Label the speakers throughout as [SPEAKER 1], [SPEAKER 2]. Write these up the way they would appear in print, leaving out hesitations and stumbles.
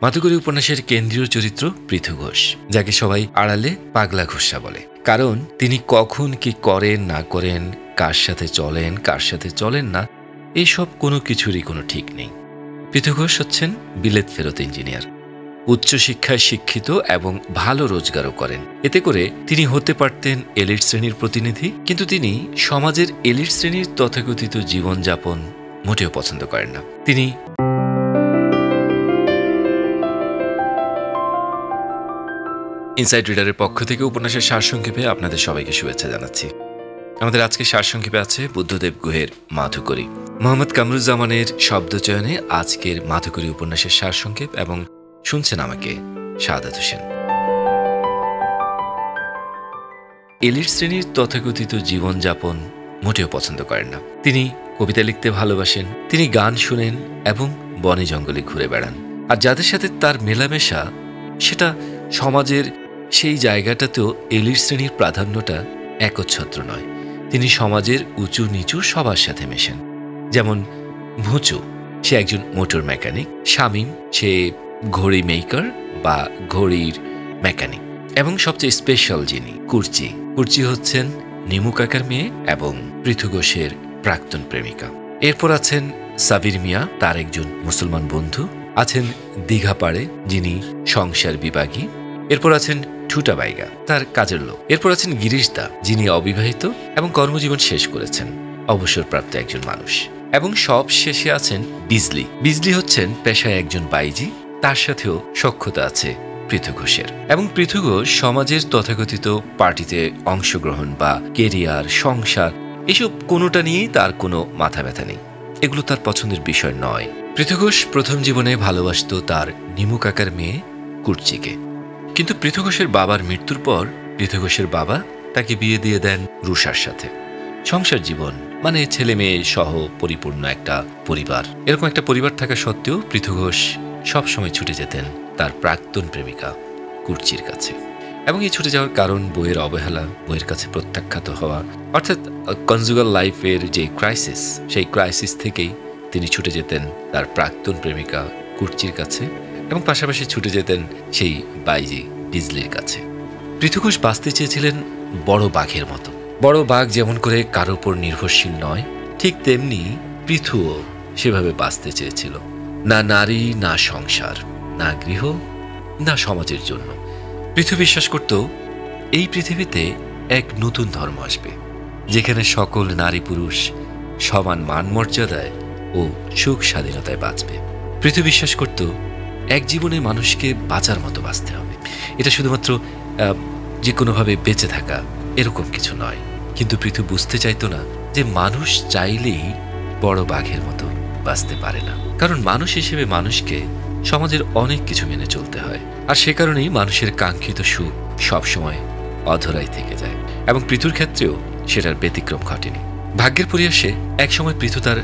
[SPEAKER 1] মাধুকরী উপন্যাসের কেন্দ্রীয় চরিত্র পৃথু ঘোষ, যাকে সবাই আড়ালে পাগলা ঘোষা বলে। কারণ তিনি কখন কি করেন না করেন, কার সাথে চলেন কার সাথে চলেন না, এইসব কোনো কিছুরই কোনো ঠিক নেই। পৃথু ঘোষ হচ্ছেন বিলেত ফেরত ইঞ্জিনিয়ার, উচ্চশিক্ষায় শিক্ষিত এবং ভালো রোজগারও করেন। এতে করে তিনি হতে পারতেন এলিট শ্রেণীর প্রতিনিধি, কিন্তু তিনি সমাজের এলিট শ্রেণীর তথাকথিত জীবনযাপন মোটেও পছন্দ করেন না। তিনি ইনসাইড রিডারের পক্ষ থেকে উপন্যাসের সারসংক্ষেপে আপনাদের সবাইকে শুভেচ্ছা জানাচ্ছি। আমাদের আজকে সারসংক্ষেপে আছে বুদ্ধদেব গুহের মাধুকরী। মোহাম্মদ কামরুজ্জামানের শব্দচয়নে আজকের মাধুকরী উপন্যাসের সারসংক্ষেপ, এবং শুনছেন আমাকে সাদাত হোসেন। এলিট শ্রেণীর তথাকথিত জীবনযাপন মোটেও পছন্দ করেন না। তিনি কবিতা লিখতে ভালোবাসেন, তিনি গান শুনেন এবং বনে জঙ্গলে ঘুরে বেড়ান। আর যাদের সাথে তার মেলামেশা, সেটা সমাজের সেই জায়গাটাতেও এলিট শ্রেণীর প্রাধান্যটা একচ্ছত্র নয়। তিনি সমাজের উঁচু নিচু সবার সাথে মেশেন। যেমন ভুঁচু, সে একজন মোটর মেকানিক। শামীম, সে ঘড়ি মেকার বা ঘড়ির মেকানিক। এবং সবচেয়ে স্পেশাল যিনি, কুর্চি। কুর্চি হচ্ছেন নিমু কাকার মেয়ে এবং পৃথু ঘোষের প্রাক্তন প্রেমিকা। এরপর আছেন সাবির মিয়া, তার একজন মুসলমান বন্ধু। আছেন দীঘাপাড়ে, যিনি সংসার বিভাগী। এরপর আছেন ঠুটা বাইগা, তার কাজের লোক। এরপর আছেন গিরিশ দা, যিনি অবিবাহিত এবং কর্মজীবন শেষ করেছেন, অবসরপ্রাপ্ত একজন মানুষ। এবং সব শেষে আছেন বিজলি। বিজলি হচ্ছেন পেশায় একজন বাইজি, তার সাথেও সখ্যতা আছে পৃথু ঘোষের। এবং পৃথু ঘোষ সমাজের তথাকথিত পার্টিতে অংশগ্রহণ বা কেরিয়ার, সংসার, এসব কোনোটা নিয়েই তার কোনো মাথা ব্যথা নেই। এগুলো তার পছন্দের বিষয় নয়। পৃথু ঘোষ প্রথম জীবনে ভালোবাসত তার নিমু কাকার মেয়ে কুর্চিকে, কিন্তু পৃথু ঘোষের বাবার মৃত্যুর পর পৃথু ঘোষের বাবা তাকে বিয়ে দিয়ে দেন রুষার সাথে। সংসার জীবন মানে ছেলে মেয়ে সহ পরিপূর্ণ একটা পরিবার। এরকম একটা পরিবার থাকা সত্ত্বেও পৃথু ঘোষ সবসময় ছুটে যেতেন তার প্রাক্তন প্রেমিকা কুর্চির কাছে। এবং এই ছুটে যাওয়ার কারণ বইয়ের অবহেলা, বইয়ের কাছে প্রত্যাখ্যাত হওয়া, অর্থাৎ কনজুগাল লাইফের যে ক্রাইসিস, সেই ক্রাইসিস থেকেই তিনি ছুটে যেতেন তার প্রাক্তন প্রেমিকা কুর্চির কাছে, এবং পাশাপাশি ছুটে যেতেন সেই বাইজি বিজলির কাছে। পৃথু ঘোষ বাঁচতে চেয়েছিলেন বড় বাঘের মতো। বড় বাঘ যেমন করে কারো উপর নির্ভরশীল নয়, ঠিক তেমনি পৃথুও সেভাবে বাঁচতে চেয়েছিল। না নারী, না সংসার, না গৃহ, না সমাজের জন্য। পৃথু বিশ্বাস করত এই পৃথিবীতে এক নতুন ধর্ম আসবে, যেখানে সকল নারী পুরুষ সমান মান মর্যাদায় ও সুখ স্বাধীনতায় বাঁচবে। পৃথু বিশ্বাস করত এক জীবনে মানুষকে বাঁচার মতো বাঁচতে হবে। এটা শুধুমাত্র যে কোনোভাবে বেঁচে থাকা, এরকম কিছু নয়। কিন্তু পৃথু বুঝতে চাইত না যে মানুষ চাইলেই বড় বাঘের মতো বাঁচতে পারে না। কারণ মানুষ হিসেবে মানুষকে সমাজের অনেক কিছু মেনে চলতে হয়, আর সে কারণেই মানুষের কাঙ্ক্ষিত সুখ সবসময় অধরাই থেকে যায়। এবং পৃথুর ক্ষেত্রেও সেটার ব্যতিক্রম ঘটেনি। ভাগ্যের পরিহাসে একসময় পৃথু তার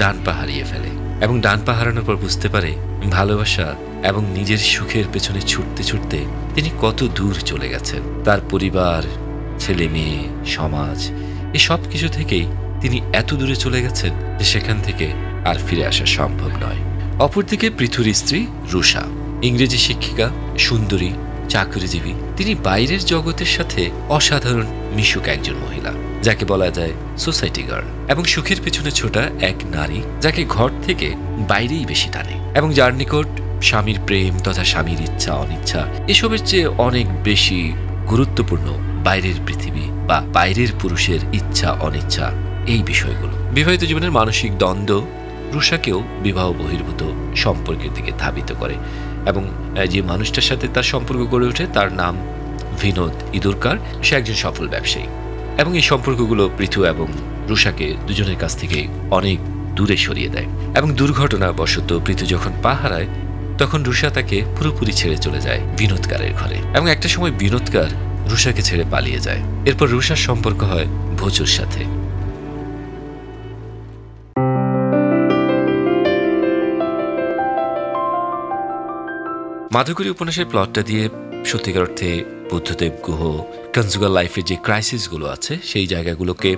[SPEAKER 1] ডান পা হারিয়ে ফেলে, এবং ডান পা হারানোর পর বুঝতে পারে ভালোবাসা এবং নিজের সুখের পেছনে ছুটতে ছুটতে তিনি কত দূর চলে গেছেন। তার পরিবার, ছেলে মেয়ে, সমাজ, এই সব কিছু থেকেই তিনি এত দূরে চলে গেছেন যে সেখান থেকে আর ফিরে আসা সম্ভব নয়। অপরদিকে পৃথুর স্ত্রী রুষা, ইংরেজি শিক্ষিকা, সুন্দরী, চাকরিজীবী। তিনি বাইরের জগতের সাথে অসাধারণ মিশুক একজন মহিলা, যাকে বলা যায় সোসাইটি গার্ল, এবং সুখের পেছনে ছোটা এক নারী, যাকে ঘর থেকে বাইরেই বেশি টানে, এবং যার নিকট স্বামীর প্রেম তথা স্বামীর ইচ্ছা অনিচ্ছা এসবের চেয়ে অনেক বেশি গুরুত্বপূর্ণ বাইরের পৃথিবী বা বাইরের পুরুষের ইচ্ছা অনিচ্ছা, এই বিষয়গুলো। বিবাহিত জীবনের মানসিক দ্বন্দ্ব রুষাকেও বিবাহ বহির্ভূত সম্পর্কের দিকে ধাবিত করে, এবং যে মানুষটার সাথে তার সম্পর্ক গড়ে ওঠে তার নাম বিনোদ ইদুরকার। সে একজন সফল ব্যবসায়ী, এবং এই সম্পর্কগুলো পৃথু এবং রুষাকে দুজনের কাছ থেকে অনেক দূরে সরিয়ে দেয়। এবং দুর্ঘটনাবশত পৃথু যখন পা হারায়, তখন রুষা তাকে পুরোপুরি ছেড়ে চলে যায় বিনোদকারের ঘরে, এবং একটা সময় বিনোদকার রুষাকে ছেড়ে পালিয়ে যায়। এরপর রুষার সম্পর্ক হয় ভোচুর সাথে। মাধুকরী উপন্যাসের প্লটটা দিয়ে সত্যিকার অর্থে বুদ্ধদেব গুহ কনজুগাল লাইফের যে ক্রাইসিসগুলো আছে সেই জায়গাগুলোকে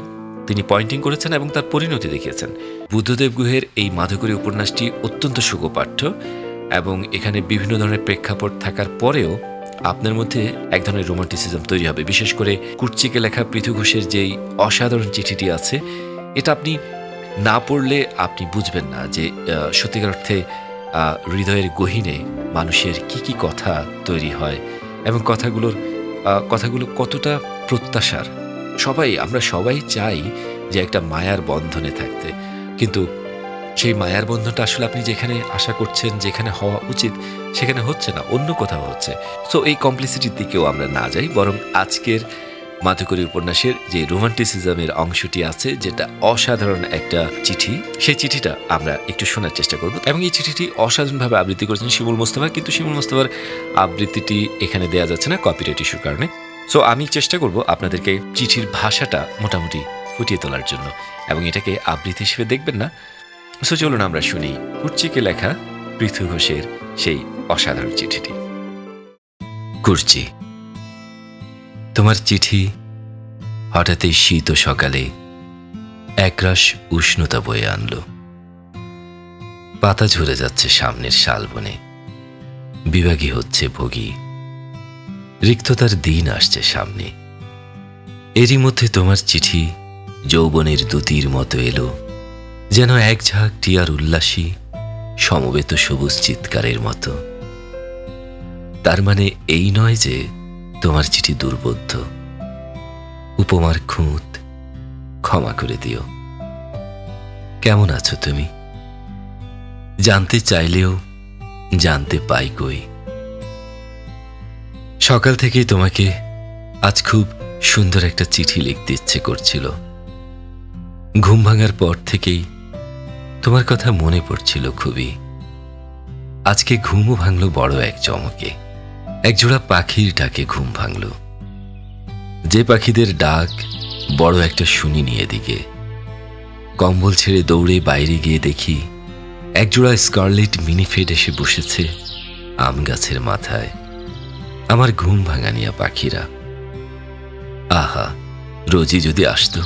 [SPEAKER 1] তিনি পয়েন্টিং করেছেন এবং তার পরিণতি দেখিয়েছেন। বুদ্ধদেব গুহের এই মাধুকরী উপন্যাসটি অত্যন্ত সুখপাঠ্য, এবং এখানে বিভিন্ন ধরনের প্রেক্ষাপট থাকার পরেও আপনার মধ্যে এক ধরনের রোমান্টিসিজম তৈরি হবে। বিশেষ করে কুর্চিকে লেখা পৃথু ঘোষের যেই অসাধারণ চিঠিটি আছে, এটা আপনি না পড়লে আপনি বুঝবেন না যে সত্যিকার অর্থে হৃদয়ের গহীনে মানুষের কি কি কথা তৈরি হয় এবং কথাগুলো কতটা প্রত্যাশার। আমরা সবাই চাই যে একটা মায়ার বন্ধনে থাকতে, কিন্তু সেই মায়ার বন্ধনটা আসলে আপনি যেখানে আশা করছেন, যেখানে হওয়া উচিত, সেখানে হচ্ছে না, অন্য কোথাও হচ্ছে। সো এই কমপ্লিসিটির দিকেও আমরা না যাই, বরং আজকের মাধুকরী উপন্যাসের যে রোমান্টিসিজমের অংশটি আছে, যেটা অসাধারণ একটা চিঠি, সেই চিঠিটা আমরা একটু শোনার চেষ্টা করব। এবং এই চিঠিটি অসাধারণভাবে আবৃত্তি করেছেন শিমুল মোস্তফা, কিন্তু শিমুল মোস্তফার আবৃত্তিটি এখানে দেওয়া যাচ্ছে না কপিরাইট ইস্যুর কারণে। সো আমি চেষ্টা করব আপনাদেরকে চিঠির ভাষাটা মোটামুটি ফুটিয়ে তোলার জন্য, এবং এটাকে আবৃত্তি হিসেবে দেখবেন না। সো চলুন আমরা শুনি কুর্চিকে লেখা পৃথু ঘোষের সেই অসাধারণ চিঠিটি। কুর্চি। তোমার চিঠি হঠাৎই শীত সকালে একরাশ উষ্ণতা বয়ে আনলো। পাতা ঝরে যাচ্ছে সামনের শালবনে, বিভাগী হচ্ছে ভোগী, রিক্ততার দিন আসছে সামনে। এরই মধ্যে তোমার চিঠি যৌবনের দূতির মতো এলো, যেন এক ঝাঁক টিয়ার উল্লাসী সমবেত সবুজ চিৎকারের মতো। তার মানে এই নয় যে তোমার চিঠি দুর্বোধ্য, উপমার খুঁত, ক্ষমা করে দিও। কেমন আছো তুমি? জানতে চাইলেও জানতে পাই কই। সকাল থেকেই তোমাকে আজ খুব সুন্দর একটা চিঠি লিখতে ইচ্ছে করছিল। ঘুম ভাঙার পর থেকেই তোমার কথা মনে পড়ছিল খুবই। আজকে ঘুমও ভাঙল বড় এক চমকে। একজোড়া পাখির ডাকে ঘুম ভাঙল, যে পাখিদের ডাক বড় একটা শুনিনি এদিকে। কম্বল ছেড়ে দৌড়ে বাইরে গিয়ে দেখি একজোড়া স্কারলেট মিনিফেড এসে বসেছে আম গাছের মাথায়, আমার ঘুম ভাঙানিয়া পাখিরা। আহা, রোজই যদি আসতো।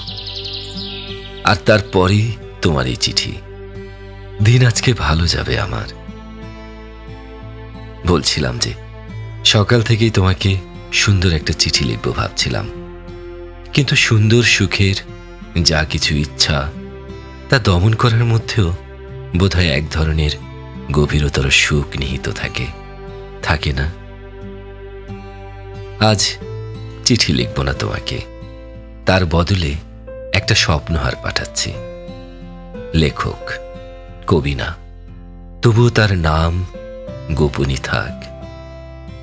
[SPEAKER 1] আর তারপরেই তোমার এই চিঠি। দিন আজকে ভালো যাবে আমার। বলছিলাম যে সকাল থেকেই তোমাকে সুন্দর একটা চিঠি লিখব ভাবছিলাম, কিন্তু সুন্দর সুখের যা কিছু ইচ্ছা তা দমন করার মধ্যেও বোধহয় এক ধরনের গভীরতর সুখ নিহিত থাকে না? আজ চিঠি লিখব না তোমাকে, তার বদলে একটা স্বপ্নহার পাঠাচ্ছি। লেখক, কবি না, তবুও তার নাম গোপনই থাক।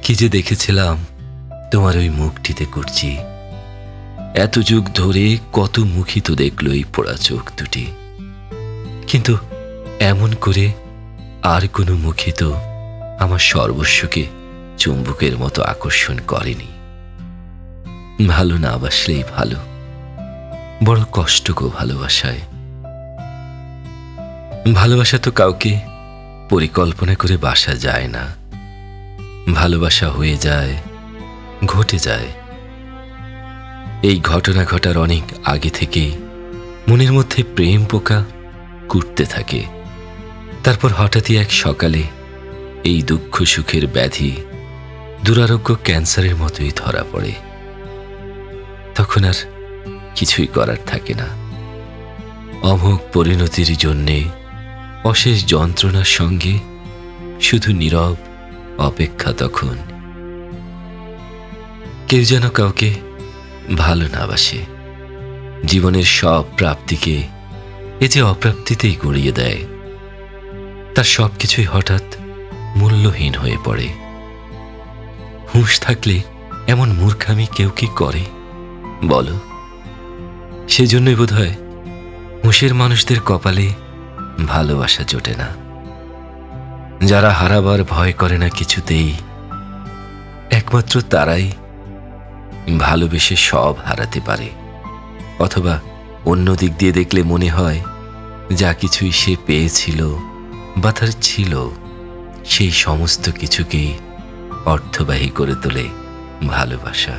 [SPEAKER 1] কি যে দেখেছিলাম তোমার ওই মুখটিতে কুর্চি। এত যুগ ধরে কত মুখী তো দেখল এই পোড়া চোখ দুটি, কিন্তু এমন করে আর কোনো মুখী তো আমার সর্বস্বকে চুম্বকের মতো আকর্ষণ করেনি। ভালো না বাসলেই ভালো, বড় কষ্ট গো ভালোবাসায়। ভালোবাসা তো কাউকে পরিকল্পনা করে বাসা যায় না, ভালোবাসা হয়ে যায়, ঘটে যায়। এই ঘটনা ঘটার অনেক আগে থেকেই মনের মধ্যে প্রেম পোকা কুটতে থাকে। তারপর হঠাৎই এক সকালে এই দুঃখ সুখের ব্যাধি দুরারোগ্য ক্যান্সারের মতোই ধরা পড়ে। তখন আর কিছুই করার থাকে না। অমোঘ পরিণতির জন্যে অশেষ যন্ত্রণার সঙ্গে শুধু নীরব অপেক্ষা। তখন কেউ যেন কাউকে ভালো না বাসে, জীবনের সব প্রাপ্তিকে এ যে অপ্রাপ্তিতেই গড়িয়ে দেয়। তার সবকিছুই হঠাৎ মূল্যহীন হয়ে পড়ে। হুঁশ থাকলে এমন মূর্খামি কেউ কি করে বলো? সেজন্যই বোধহয় হুঁশের মানুষদের কপালে ভালোবাসা জোটে না। যারা হারাবার ভয় করে না কিছুতেই, একমাত্র তারাই ভালোবেসে সব হারাতে পারে। অথবা অন্য দিক দিয়ে দেখলে মনে হয় যা কিছুই সে পেয়েছিল বা তার ছিল, সেই সমস্ত কিছুকেই অর্থবাহী করে তোলে ভালোবাসা।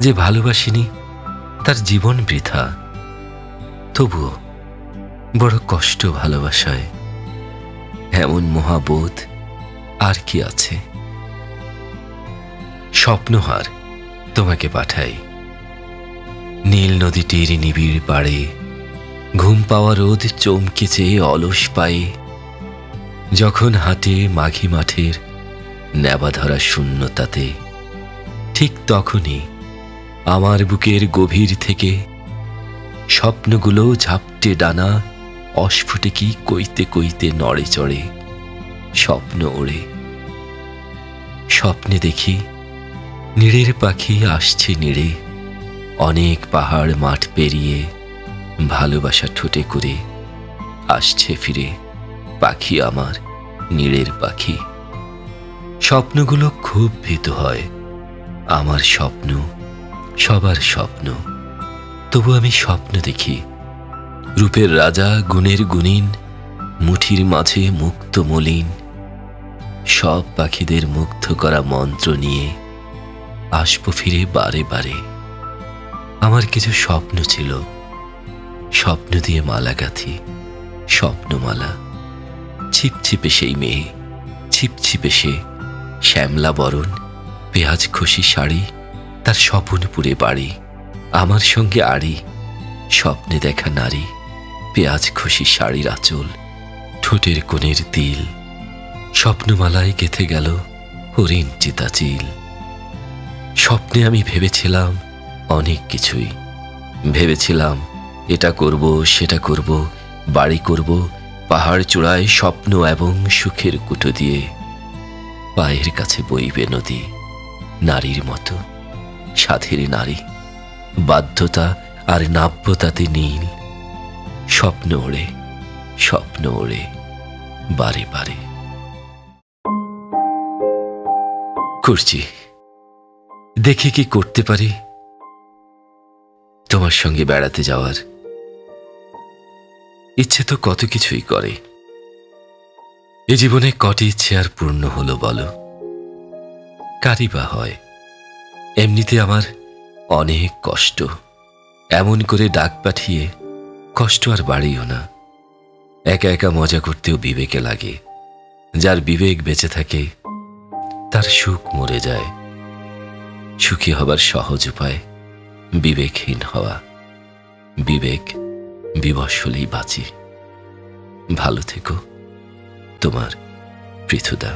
[SPEAKER 1] যে ভালোবাসিনি তার জীবন বৃথা। তবুও বড় কষ্ট ভালোবাসায়। এমন মহাবোধ আর কি আছে? স্বপ্নহার তোমাকে পাঠাই নীল নদীটির নিবিড় পাড়ে, ঘুম পাওয়া রোদ চমকে চেয়ে অলস পায়ে, যখন হাঁটে মাঘী মাঠের নেবা ধরা শূন্যতাতে, ঠিক তখনই আমার বুকের গভীর থেকে স্বপ্নগুলো ঝাপটে ডানা অস্ফুটে কি কইতে কইতে নড়ে চড়ে, স্বপ্ন ওড়ে। স্বপ্নে দেখি নীড়ের পাখি আসছে নীড়ে, অনেক পাহাড় মাঠ পেরিয়ে ভালোবাসা ঠোঁটে করে আসছে ফিরে পাখি আমার, নীড়ের পাখি। স্বপ্নগুলো খুব ভীত হয়, আমার স্বপ্ন সবার স্বপ্ন, তবু আমি স্বপ্ন দেখি রূপের রাজা গুণের গুণিন, মুঠির মাঝে মুক্ত মলিন, সব পাখিদের মুগ্ধ করা মন্ত্র নিয়ে আসবো ফিরে বারে বারে। আমার কিছু স্বপ্ন ছিল, স্বপ্ন দিয়ে মালা গাঁথি, স্বপ্নমালা। ছিপছিপে সেই মেয়ে, ছিপছিপে সে, শ্যামলা বরণ, পেঁয়াজ খসি শাড়ি, তার স্বপনপুরে বাড়ি, আমার সঙ্গে আড়ি, স্বপ্নে দেখা নারী, পেঁয়াজ খসি শাড়ির আঁচল, ঠোঁটের কোণের তিল, স্বপ্নমালায় গেঁথে গেল হরিণ চিতাচিল। স্বপ্নে আমি ভেবেছিলাম অনেক কিছুই, ভেবেছিলাম এটা করব সেটা করব, বাড়ি করব পাহাড় চূড়ায় স্বপ্ন এবং সুখের কুটো দিয়ে, পায়ের কাছে বইবে নদী নারীর মতো, সাধের নারী, বাধ্যতা আর নাব্যতাতে নীল, স্বপ্ন ওড়ে, স্বপ্ন ওড়ে বারে বারে। করছি, দেখি কি করতে পারি তোমার সঙ্গে বেড়াতে যাওয়ার। ইচ্ছে তো কত কিছুই করে, এ জীবনে কটি ইচ্ছে আর পূর্ণ হলো বলো? কারি বা হয়? এমনিতে আমার অনেক কষ্ট, এমন করে ডাক পাঠিয়ে কষ্ট আর বাড়িও না। একা একা মজা করতেও বিবেকে লাগে, যার বিবেক বেঁচে থাকে তার সুখ মরে যায়। সুখী হবার সহজ উপায় বিবেকহীন হওয়া, বিবেক বিবশ হলেই বাঁচি। ভালো থেকো, তোমার পৃথুদা।